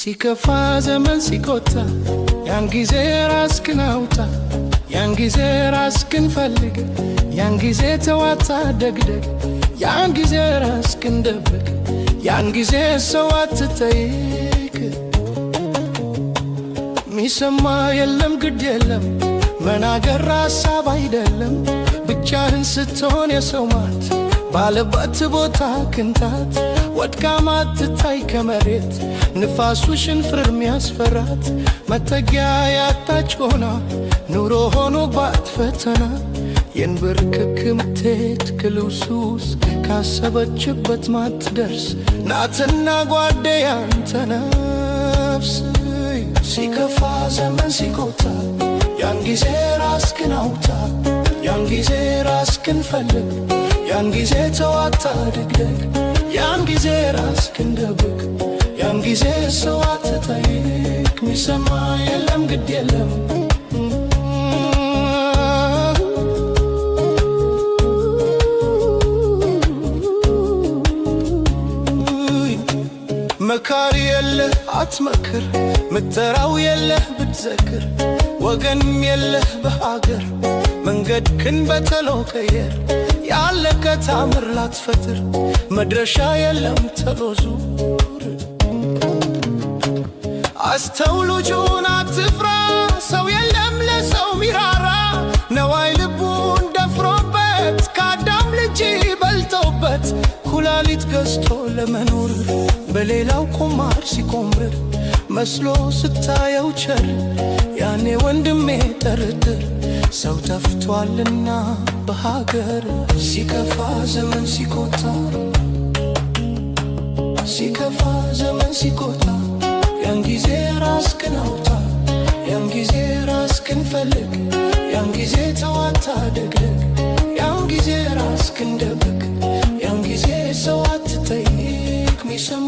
ሲከፋ ዘመን ሲቆጣ ያን ጊዜ ራስክን አውጣ፣ ያን ጊዜ ራስክን ፈልግ፣ ያን ጊዜ ተዋታ ደግደግ፣ ያን ጊዜ ራስክን ደብቅ፣ ያን ጊዜ ሰው አትጠይቅ። ሚሰማ የለም ግድ የለም መናገር ሐሳብ አይደለም፣ ብቻህን ስትሆን የሰው ማት ባለበት ቦታ ክንታት ወድቃ ማትታይ ከመሬት ንፋሱ ሽንፍር ሚያስፈራት መጠጊያ ያጣች ሆና ኑሮ ሆኖባት ፈተና የንብርክክ ምትት ክልውሱስ ካሰበችበት ማትደርስ ናትና ጓዴ ያንተ ነፍስ። ሲከፋ ዘመን ሲቆጣ ያን ጊዜ ራስክን አውጣ፣ ያን ጊዜ ራስክን ፈልግ፣ ያን ጊዜ ተዋታ ደግደግ፣ ያን ጊዜ ራስክን ደብቅ፣ ያን ጊዜ ሰው አትጠይቅ። ሚሰማ የለም ግድ የለም መካሪ የለህ አትመክር፣ ምትጠራው የለህ ብትዘክር፣ ወገንም የለህ በሀገር መንገድክን በተሎ ቀየር። ያለከ ታምር ላትፈጥር መድረሻ የለም ተሎ ዙር። አስተውሉ ጆን አትፍራ፣ ሰው የለም ለሰው ሚራራ። ነዋይ ልቡን ደፍሮበት ከአዳም ልጅ በልቶበት ኩላሊት ገዝቶ ለመኖር በሌላው ቁማር ሲቆምር መስሎ ስታየው ቸር ያኔ ወንድሜ ጠርጥር ሰው ጠፍቷልና በሀገር። ሲከፋ ዘመን ሲቆጣ ሲከፋ ዘመን ሲቆጣ ያን ጊዜ ራስክን አውጣ፣ ያን ጊዜ ራስክን ፈልግ፣ ያን ጊዜ ተዋታ ደግደግ፣ ያን ጊዜ ራስክን ደብቅ፣ ያን ጊዜ ሰው አትጠይቅ። ሚሰማ